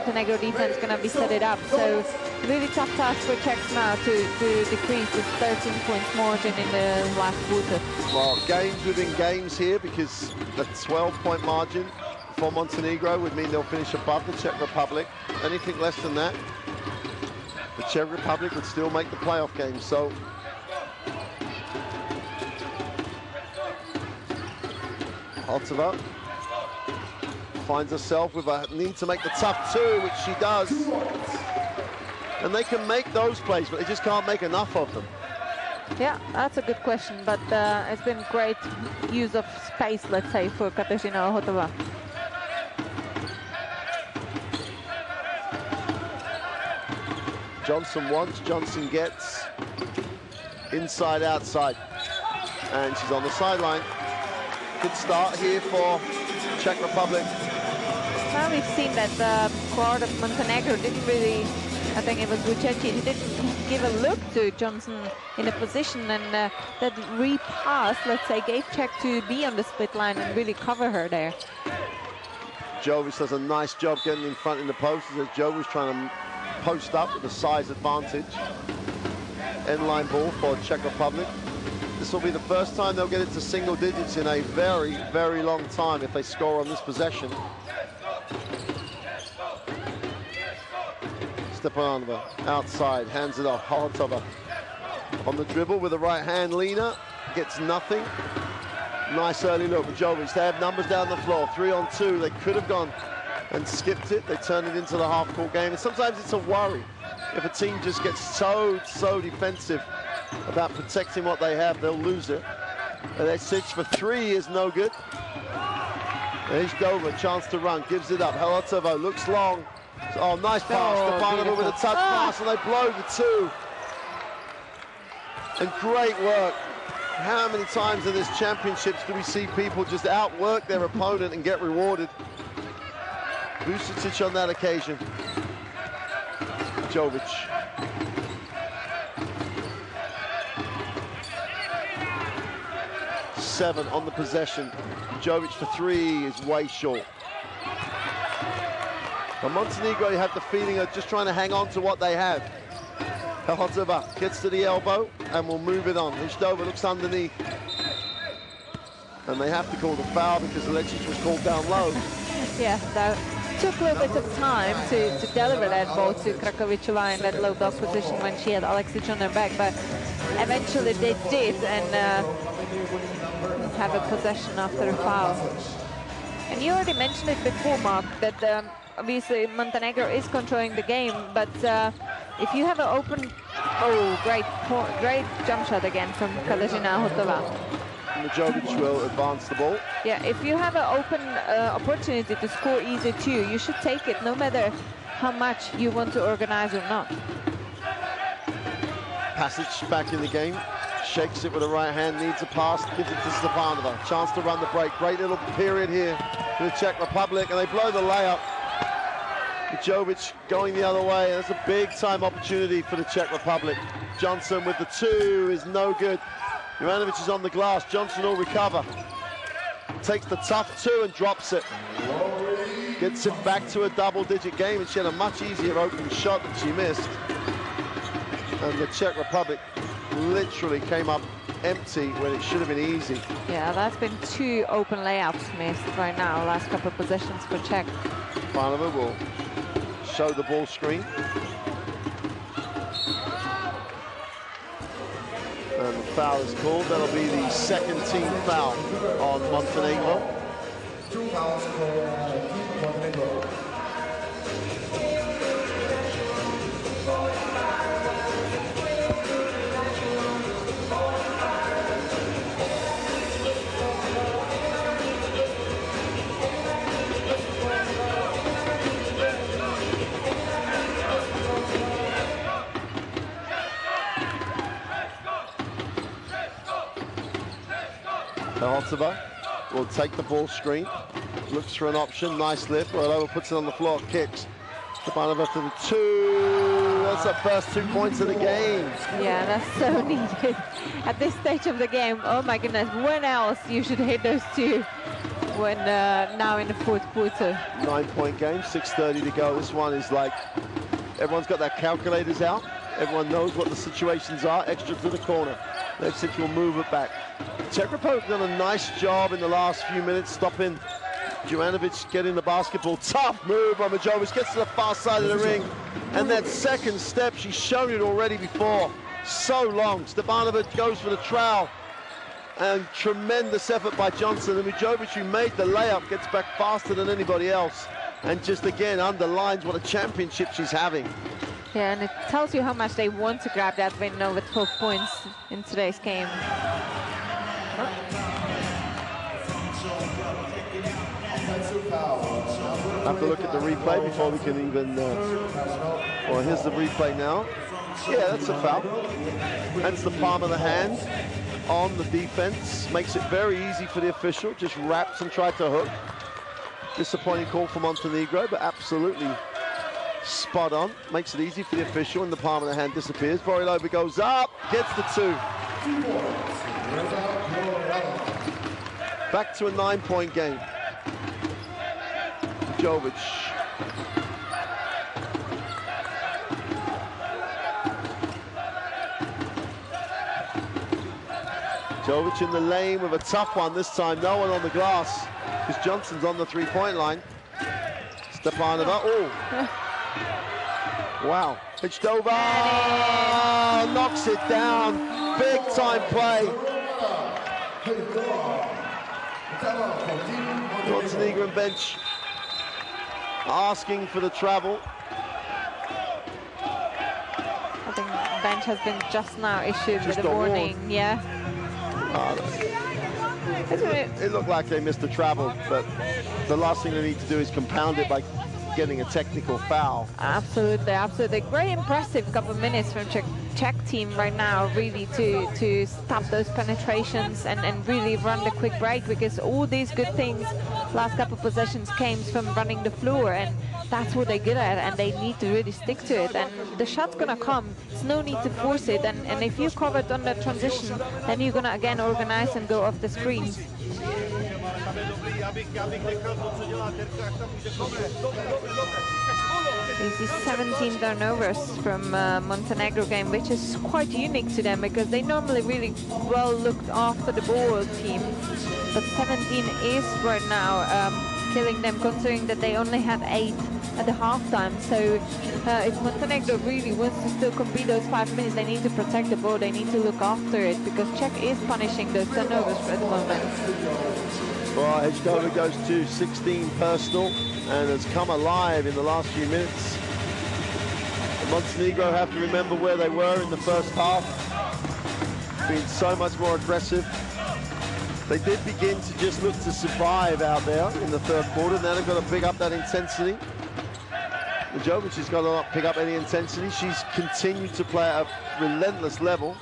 Montenegro defense going to be set it up. So really tough task for Czechs now to decrease this 13 points margin in the last quarter. Well, games within games here, because the 12-point margin for Montenegro would mean they'll finish above the Czech Republic. Anything less than that, the Czech Republic would still make the playoff game. So Holtova finds herself with a need to make the tough two, which she does. And they can make those plays, but they just can't make enough of them. Yeah, that's a good question, but it's been great use of space, let's say, for Kateřina Holtova. Johnson wants, Johnson gets. Inside, outside. And she's on the sideline. Good start here for Czech Republic. Now we've seen that the guard of Montenegro didn't really, I think it was Vuceci, he didn't give a look to Johnson in a position, and that repass, let's say, gave Czech to be on the split line and really cover her there. Jovic does a nice job getting in front in the post, as Jovic trying to post up with a size advantage. End line ball for Czech Republic. This will be the first time they'll get it to single digits in a very, very long time if they score on this possession. Stepanova outside, hands it off. Holtova on the dribble with the right hand. Lena gets nothing. Nice early look with Jovic. They have numbers down the floor. 3-on-2. They could have gone and skipped it. They turned it into the half-court game. And sometimes it's a worry if a team just gets so defensive about protecting what they have, they'll lose it. And their 6 for 3 is no good. There's Dover, chance to run, gives it up. Holtova looks long. Oh, nice pass. Stepanova with a touch pass, and they blow the 2. And great work. How many times in this championships do we see people just outwork their opponent and get rewarded? Vuceci on that occasion. Jovic. Seven on the possession. Jovic for 3 is way short. But Montenegro, you have the feeling of just trying to hang on to what they have. Holtova gets to the elbow and will move it on. Hishtova looks underneath. And they have to call the foul because Alexic was called down low. Yeah, that took a little bit of time to deliver that ball to Krakovičová in that low block position when she had Alexic on her back, but eventually they did, and have a possession after a foul. And you already mentioned it before, Mark, that obviously Montenegro is controlling the game, but if you have an open, great jump shot again from Kateřina Holtova. Jovic will advance the ball. Yeah, if you have an open opportunity to score easy too, you should take it, no matter how much you want to organize or not. Passage back in the game, shakes it with the right hand, needs a pass, gives it to Stepanova. Chance to run the break. Great little period here for the Czech Republic, and they blow the layup. Jovic going the other way. That's a big time opportunity for the Czech Republic. Johnson with the 2 is no good. Juranovic is on the glass. Johnson will recover. Takes the tough 2 and drops it. Gets it back to a double-digit game, and she had a much easier open shot that she missed. And the Czech Republic literally came up empty when it should have been easy. Yeah, that's been 2 open layups missed right now, last couple of possessions for Czech. Panova will show the ball screen. And the foul is called. That'll be the second team foul on Montenegro. 2 fouls for Montenegro. Holtova will take the ball screen, looks for an option, nice lift, Rolova puts it on the floor, kicks. Stepanova to the 2, that's the first 2 points of the game. Yeah, that's so needed at this stage of the game. Oh my goodness, when else you should hit those 2? when now in the fourth quarter. 9-point game, 6:30 to go. This one is like, everyone's got their calculators out. Everyone knows what the situations are. Extra to the corner. Leipzig will move it back. Czech Republic done a nice job in the last few minutes, stopping Juranovic getting the basketball. Tough move by Majovic, gets to the far side of the ring. And that second step, she's shown it already before. So long. Stepanovic goes for the trowel. And tremendous effort by Johnson. And Majovic, who made the layup, gets back faster than anybody else. And just again underlines what a championship she's having. Yeah, and it tells you how much they want to grab that win now with 12 points in today's game. Have to look at the replay before we can even... well, here's the replay now. Yeah, that's a foul. That's the palm of the hand on the defense. Makes it very easy for the official. Just wraps and tried to hook. Disappointing call for Montenegro, but absolutely spot on. Makes it easy for the official, and the palm of the hand disappears. Vorilova goes up, gets the 2. Back to a 9-point game. Jovic. Jovic in the lane with a tough one this time. No one on the glass because Johnson's on the 3-point line. Stepanova. Oh. Wow. Pitched over. Knocks it down. Big time play. Montenegrin bench asking for the travel. I think bench has been just now issued with a warning. Yeah. It looked like they missed the travel, but the last thing they need to do is compound it by getting a technical foul. Absolutely, absolutely. Very impressive couple of minutes from Czech team right now, really to stop those penetrations and really run the quick break, because all these good things last couple of possessions came from running the floor, and that's what they're good at, and they need to really stick to it. And the shot's gonna come. There's no need to force it, and if you're covered on the transition, then you're gonna again organize and go off the screens. This is 17 turnovers from Montenegro game, which is quite unique to them because they normally really well looked after the ball team. But 17 is right now killing them, considering that they only had 8 at the halftime. So if Montenegro really wants to still compete those 5 minutes, they need to protect the ball, they need to look after it, because Czech is punishing those turnovers at the moment. Well, Hdova goes to 16 personal and has come alive in the last few minutes. Montenegro have to remember where they were in the first half. Being so much more aggressive. They did begin to just look to survive out there in the third quarter. Now they've got to pick up that intensity. Majovic has got to not pick up any intensity. She's continued to play at a relentless level.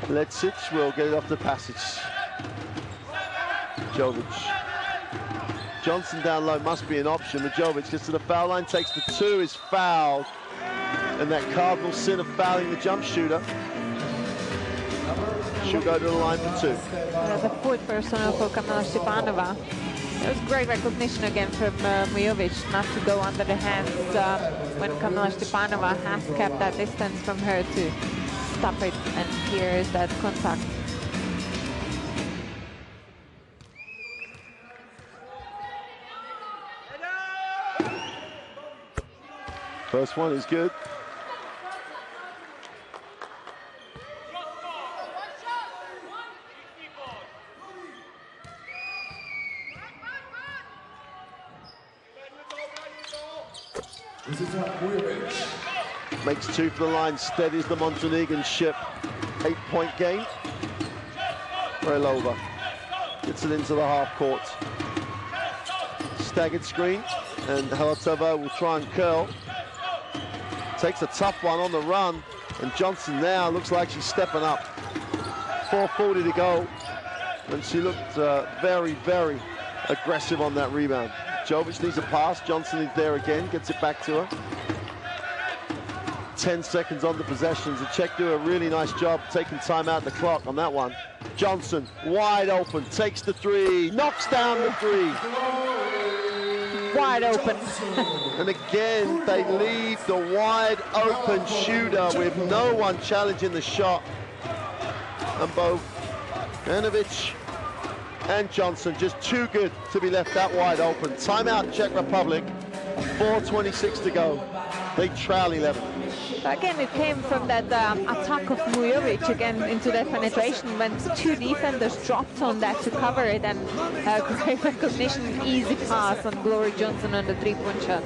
Leipzig will get it off the passage. Jovic. Johnson down low must be an option. Majovic gets to the foul line, takes the 2, is fouled. And that cardinal sin of fouling the jump shooter. She'll go to the line for 2. That's a 4th personal for Kamila Stepanova. It was great recognition again from Mujovic not to go under the hands when Kamila Stepanova has kept that distance from her to stop it. And here is that contact. First one is good. Makes 2 for the line, steadies the Montenegrin ship. 8-point game. Vorilova gets it into the half court. Staggered screen, and Halatova will try and curl. Takes a tough one on the run, and Johnson now looks like she's stepping up. 4:40 to go, and she looked very, very aggressive on that rebound. Jovic needs a pass. Johnson is there again, gets it back to her. 10 seconds on the possessions. The Czech do a really nice job taking time out of the clock on that one. Johnson, wide open, takes the three, knocks down the three. Wide open. And again, they leave the wide open shooter with no one challenging the shot. And both Ivanovic and Johnson just too good to be left that wide open. Timeout, Czech Republic, 4:26 to go. They trail 11. Again, it came from that attack of Mujovic again into that penetration when two defenders dropped on that to cover it, and great recognition, easy pass on Glory Johnson on the three-point shot.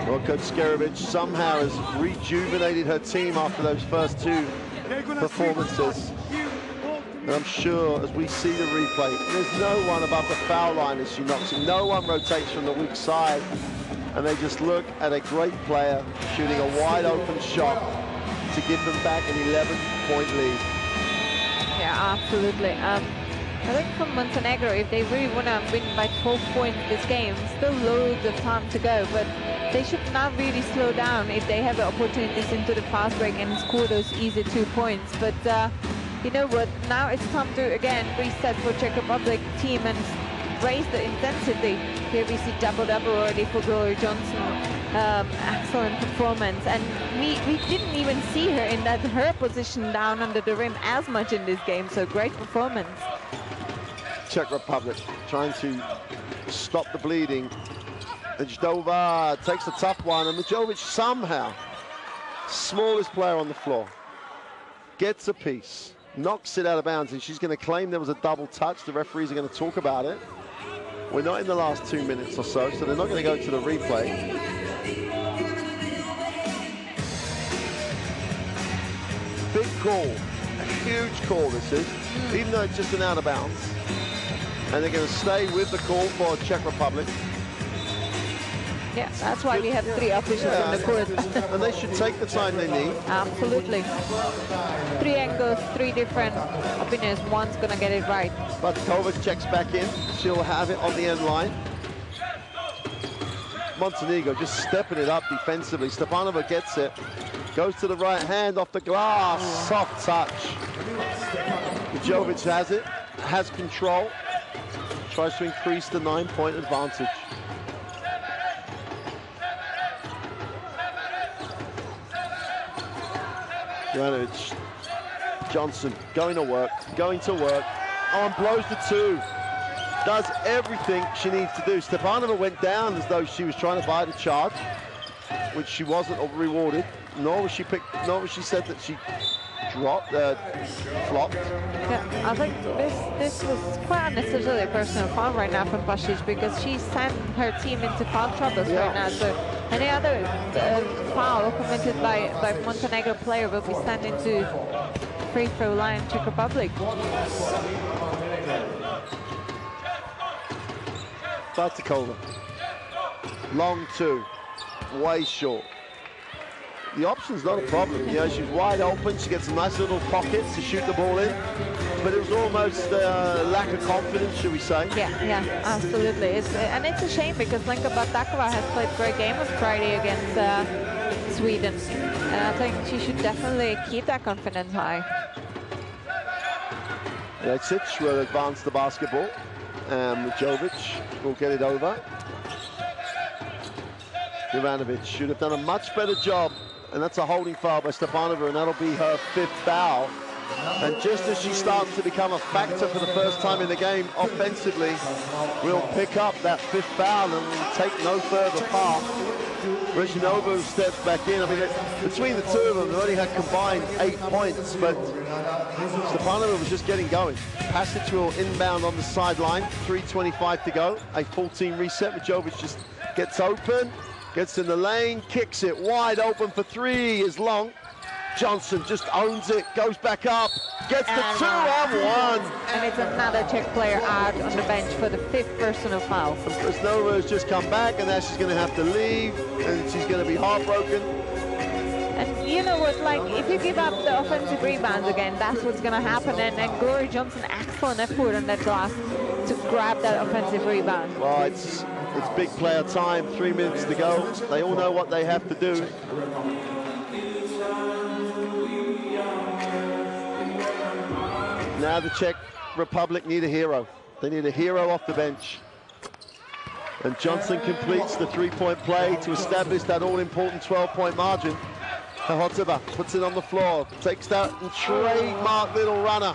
Well, Coach Skerovic somehow has rejuvenated her team after those first two performances. And I'm sure as we see the replay, there's no one above the foul line as she knocks it. No one rotates from the weak side. And they just look at a great player shooting a wide open shot to give them back an 11-point lead. Yeah, absolutely. I think for Montenegro, if they really want to win by 12 points this game, still loads of time to go, but they should not really slow down if they have the opportunities into the fast break and score those easy 2 points. But you know what, now it's time to again reset for Czech Republic team and raise the intensity. Here we see double-double already for Glory Johnson. Excellent performance, and we didn't even see her in her position down under the rim as much in this game, so great performance. Czech Republic trying to stop the bleeding. And Zdova takes a tough one, and Mujovic somehow, smallest player on the floor, gets a piece, knocks it out of bounds, and she's going to claim there was a double touch. The referees are going to talk about it. We're not in the last 2 minutes or so, so they're not going to go to the replay. Big call, a huge call this is, even though it's just an out of bounds. And they're going to stay with the call for Czech Republic. Yeah, that's why we have three officials in the court. And they should take the time they need. Absolutely. 3 angles, 3 different opinions. One's going to get it right. But Kovac checks back in. She'll have it on the end line. Montenegro just stepping it up defensively. Stepanova gets it. Goes to the right hand off the glass. Soft touch. Mujovic has it. Has control. Tries to increase the 9-point advantage. Ivanovic, Johnson going to work. Oh, and blows the 2. Does everything she needs to do. Stepanova went down as though she was trying to buy the charge, which she wasn't rewarded. Nor was she said that she dropped, flopped. Yeah, I think this was quite unnecessarily personal foul right now from Pasic, because she sent her team into foul troubles right now. So any other foul committed by Montenegro player will be sent into free throw line Czech Republic. Bartikova. Long 2. Way short. The option's not a problem. You know, she's wide open. She gets a nice little pocket to shoot the ball in. But it was almost lack of confidence, should we say? Yeah, absolutely. And it's a shame because Lenka Batakova has played a great game on Friday against Sweden. And I think she should definitely keep that confidence high. Lečić will advance the basketball. And Mujovic will get it over. Ivanovic should have done a much better job. And that's a holding foul by Stepanova, and that'll be her 5th foul. And just as she starts to become a factor for the first time in the game offensively, we'll pick up that 5th foul and take no further part. Rezhnova steps back in. I mean, between the two of them, they only had combined 8 points, but Stepanova was just getting going. Pasic will inbound on the sideline, 3:25 to go. A full team reset. Mujovic just gets open. Gets in the lane, kicks it wide open for 3, is long. Johnson just owns it, goes back up, gets the 2-on-1. And it's another Czech player out on the bench for the 5th personal foul. Krasnova has just come back, and now she's going to have to leave, and she's going to be heartbroken. And you know what, like, if you give up the offensive rebounds again, that's what's going to happen. And Glory Johnson, excellent effort on that glass to grab that offensive rebound. Well, it's big player time, 3 minutes to go. They all know what they have to do. Now the Czech Republic need a hero. They need a hero off the bench. And Johnson completes the three-point play to establish that all-important 12-point margin. Hotova puts it on the floor, takes that and trademark little runner.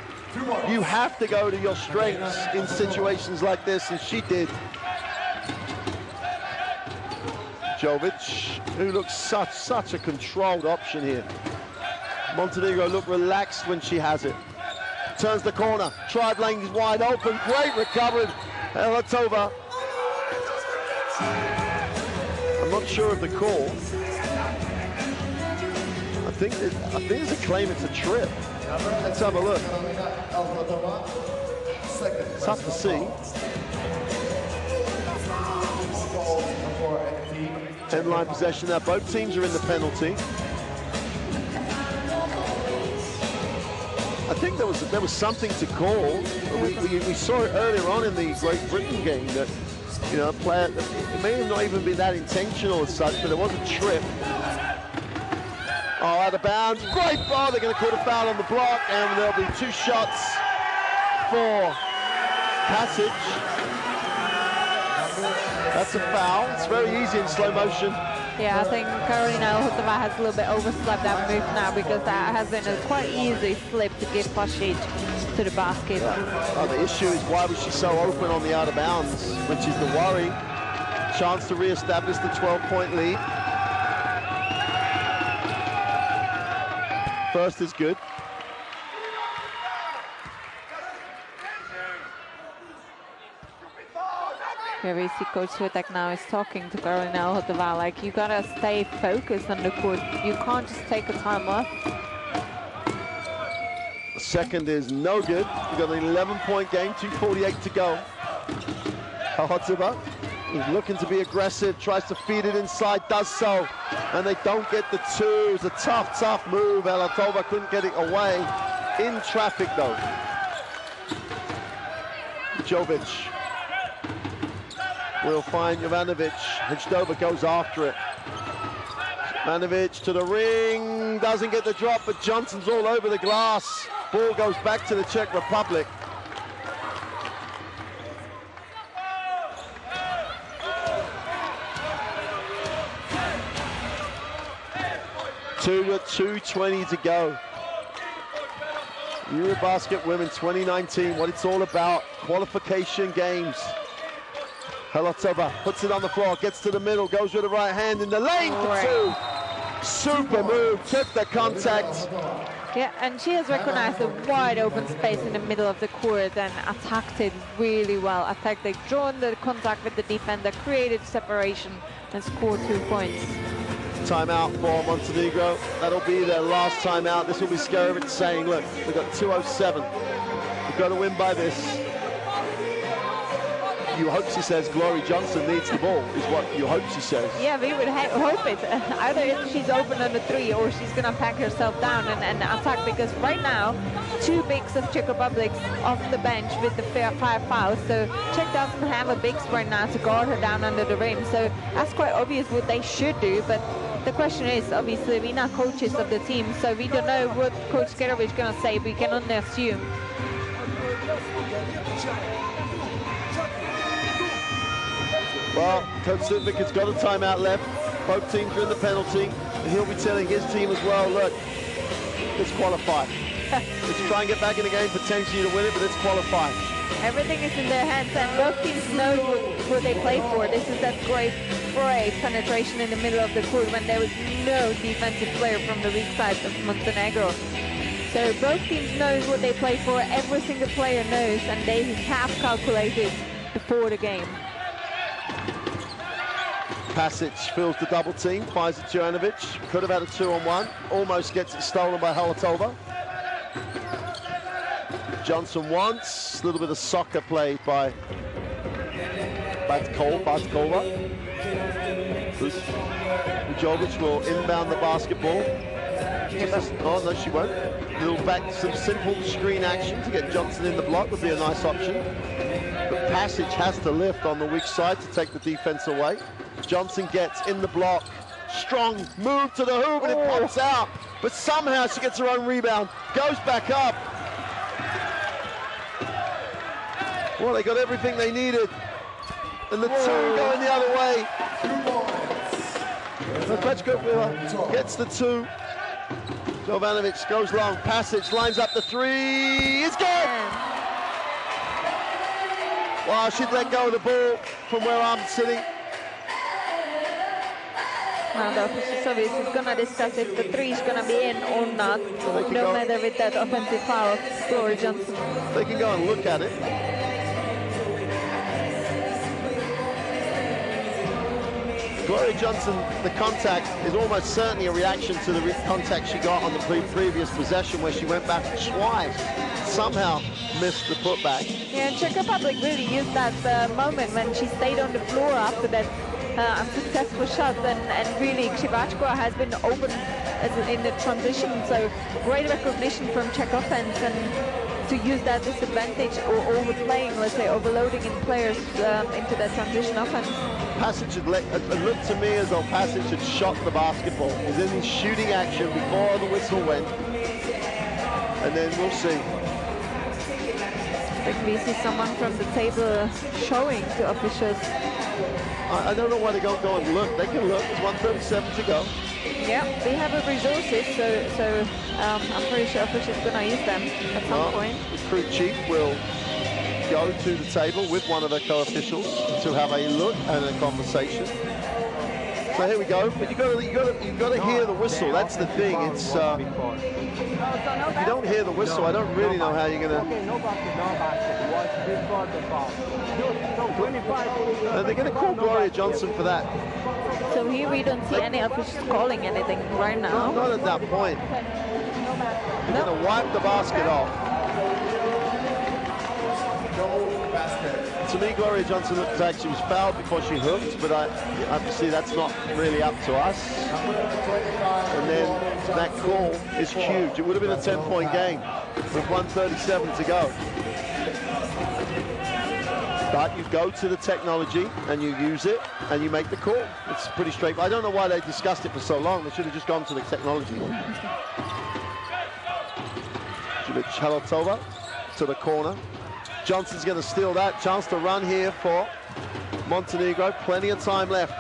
You have to go to your strengths in situations like this, and she did. Jovic, who looks such a controlled option here. Montenegro look relaxed when she has it. Turns the corner, drive lane is wide open, great recovery. Hotova. I'm not sure of the call. I think there's a claim it's a trip. Let's have a look. It's tough to see. 10-line possession now. Both teams are in the penalty. I think there was something to call. We saw it earlier on in the Great Britain game that, you know, player, it may have not even been that intentional as such, but there was a trip. Oh, out of bounds. Great ball. They're going to call a foul on the block, and there'll be 2 shots for Passage. That's a foul. It's very easy in slow motion. Yeah, I think Karolina Hotova has a little bit overslept that move now, because that has been a quite easy flip to get Pasic to the basket. Oh, the issue is, why was she so open on the out of bounds, which is the worry. Chance to re-establish the 12-point lead. First is good. Here we see Coach Switek now is talking to Karolina Hotova, like, you gotta stay focused on the court. You can't just take a time off. The second is no good. We've got an 11-point game, 2:48 to go. Hotova is looking to be aggressive, tries to feed it inside, does so, and they don't get the 2. It's a tough move. Hotova couldn't get it away. In traffic, though. Jovic will find Jovanovic. Hdova goes after it. Jovanovic to the ring, doesn't get the drop, but Johnson's all over the glass. Ball goes back to the Czech Republic. $2:20 to go. Eurobasket Women 2019, what it's all about. Qualification games. Hotova puts it on the floor, gets to the middle, goes with the right hand in the lane for 2. Super move, took the contact. Yeah, and she has recognized a wide open space in the middle of the court and attacked it really well. They've drawn the contact with the defender, created separation, and scored 2 points. Timeout for Montenegro. That'll be their last timeout. This will be Skerovic saying, look, we've got 2:07. We've got to win by this. You hope, she says, Glory Johnson needs the ball, is what you hope she says. Yeah, we would hope it. Either she's open on the 3 or she's going to pack herself down and attack, because right now, 2 bigs of Czech Republic off the bench with the 5 fouls. So Czech doesn't have a bigs right now to guard her down under the rim. So that's quite obvious what they should do. But the question is, obviously, we're not coaches of the team, so we don't know what Coach Skerovic is going to say. We can only assume. Well, Coach Sudvik has got a timeout left. Both teams are in the penalty. And he'll be telling his team as well, look, let's qualify. Let's try and get back in the game potentially to win it, but let's qualify. Everything is in their hands, and both teams know what they play for. This is that great fray penetration in the middle of the court when there was no defensive player from the weak side of Montenegro. So both teams know what they play for. Every single player knows, and they have calculated before the game. Pasic fills the double team, fires it to Jovanovic. Could have had a 2-on-1. Almost gets it stolen by Hotova. Johnson once. A little bit of soccer played by Batkova. Jovic will inbound the basketball. Oh, no, she won't. Little back, some simple screen action to get Johnson in the block would be a nice option. But Passage has to lift on the weak side to take the defense away. Johnson gets in the block. Strong move to the hoop, and it pops out. But somehow she gets her own rebound, goes back up. Well, they got everything they needed. And the two going the other way. Pečković gets the two. Jovanovic goes long. Passage lines up the three. It's good! Wow, she'd let go of the ball from where I'm sitting. Now the officials is going to discuss if the three is going to be in or not, no matter with that offensive foul of Gloria Johnson. They can go and look at it. Gloria Johnson, the contact is almost certainly a reaction to the contact she got on the previous possession where she went back twice, somehow missed the putback. Yeah, and Czech Republic really used that moment when she stayed on the floor after that unsuccessful shot, and really Krzywaczko has been open in the transition, so great recognition from Czech offense, and to use that disadvantage or overplaying, let's say overloading in players into that transition offense. Passage had looked to me as though Passage had shot the basketball. He was in his shooting action before the whistle went, and then we'll see. I think we see someone from the table showing to officials. I don't know why they don't go and look. They can look. There's 1:37 to go. Yeah, they have the resources, so I'm pretty sure officials are going to use them at some point. The crew chief will go to the table with one of the co-officials to have a look and a conversation. So here we go. But you got to hear the whistle. That's the thing. It's if you don't hear the whistle, I don't really know how you're going to. They're going to call Gloria Johnson for that. So here we don't see any officials calling anything right now. Not at that point. They're going to wipe the basket off. To me, Gloria Johnson looked like she was fouled before she hooked, but obviously that's not really up to us. And then that call is huge. It would have been a 10-point game with 1:37 to go. But you go to the technology and you use it and you make the call. It's pretty straight. I don't know why they discussed it for so long. They should have just gone to the technology. Chalotova to the corner. Johnson's going to steal that. Chance to run here for Montenegro. Plenty of time left.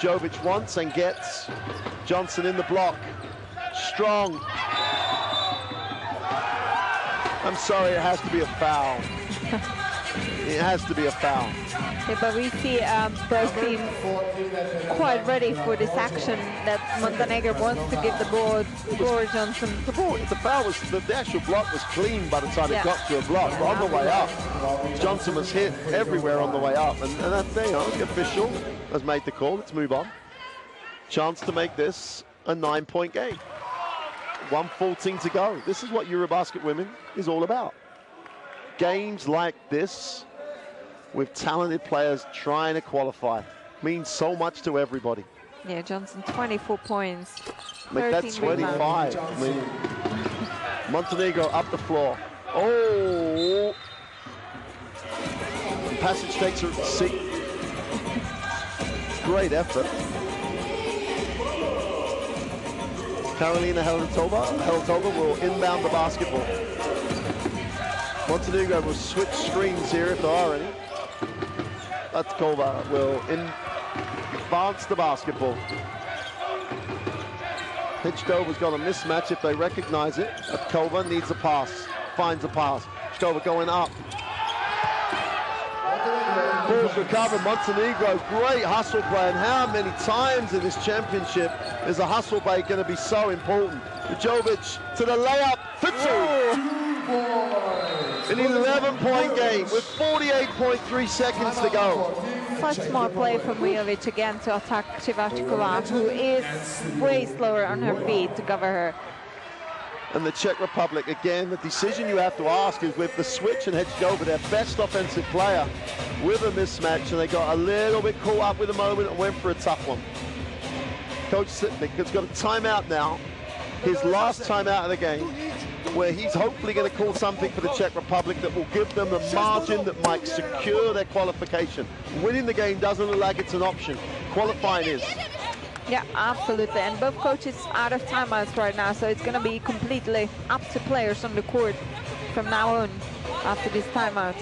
Jovic wants and gets Johnson in the block. Strong. I'm sorry, it has to be a foul. It has to be a foul. Yeah, but we see both teams quite ready for this action that Montenegro wants to give the ball to Gloria Johnson. The foul was, the actual block was clean by the time it got to a block. But on the way up, Johnson was hit everywhere on the way up. And that thing, the official has made the call. Let's move on. Chance to make this a 9-point game. 1:14 to go. This is what Eurobasket women is all about. Games like this, with talented players trying to qualify, means so much to everybody. Yeah, Johnson, 24 points. Make that 25. I mean, Montenegro up the floor. Oh! Passage takes her seat. Great effort. Karolina Heltova will inbound the basketball. Montenegro will switch screens here if there are any. Latkova will advance the basketball. Pečkova's got a mismatch if they recognize it. Latkova needs a pass, finds a pass. Pečkova going up. Ball's recovered. Montenegro, great hustle play. And how many times in this championship is a hustle play going to be so important? Jovic to the layup for two. An 11-point game with 48.3 seconds to go. Such smart play from Vujovic again to attack Krzywaczkova, who is way slower on her feet to cover her. And the Czech Republic, again, the decision you have to ask is with the switch and Hedgova, their best offensive player, with a mismatch, and they got a little bit caught up with the moment and went for a tough one. Coach Sitnik has got a timeout now, his last timeout of the game, where he's hopefully going to call something for the Czech Republic that will give them a margin that might secure their qualification. Winning the game doesn't look like it's an option. Qualifying is. Yeah, absolutely. And both coaches out of timeouts right now, so it's going to be completely up to players on the court from now on after this timeout.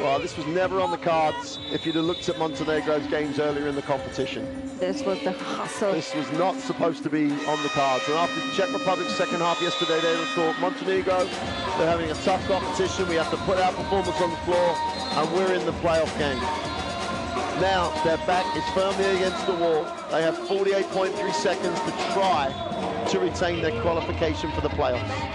Well, this was never on the cards if you'd have looked at Montenegro's games earlier in the competition. This was the hustle. This was not supposed to be on the cards. And after the Czech Republic's second half yesterday, they thought, Montenegro, they're having a tough competition. We have to put our performance on the floor, and we're in the playoff game. Now, their back is firmly against the wall. They have 48.3 seconds to try to retain their qualification for the playoffs.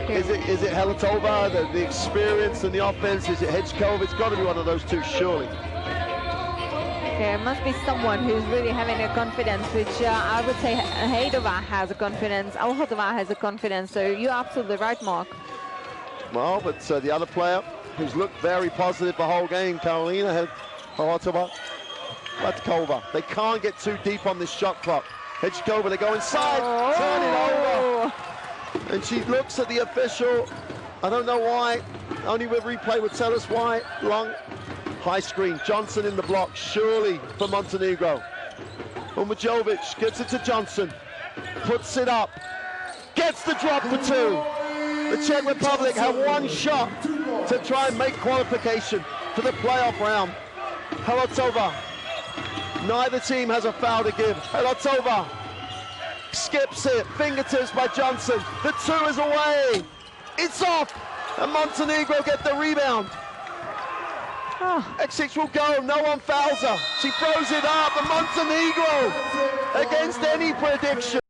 Is it Helatova, the experience and the offense? Is it Hedgekov? It's got to be one of those two, surely. There must be someone who's really having a confidence, which I would say Hedova has a confidence, Alhotova has a confidence, so you're absolutely right, Mark. Well, but the other player who's looked very positive the whole game, Karolina Alhotova, Latkova. They can't get too deep on this shot clock. Hedgekova, they go inside, turn it over. And she looks at the official. I don't know why. Only with replay would tell us why. Long high screen. Johnson in the block, surely for Montenegro. Umajovic gives it to Johnson. Puts it up. Gets the drop for two. The Czech Republic have one shot to try and make qualification for the playoff round. Helatova. Neither team has a foul to give. Helatova skips it, fingertips by Johnson. The two is away. It's off, and Montenegro get the rebound. X6 will go, no one fouls her. She throws it up, and Montenegro, against any prediction.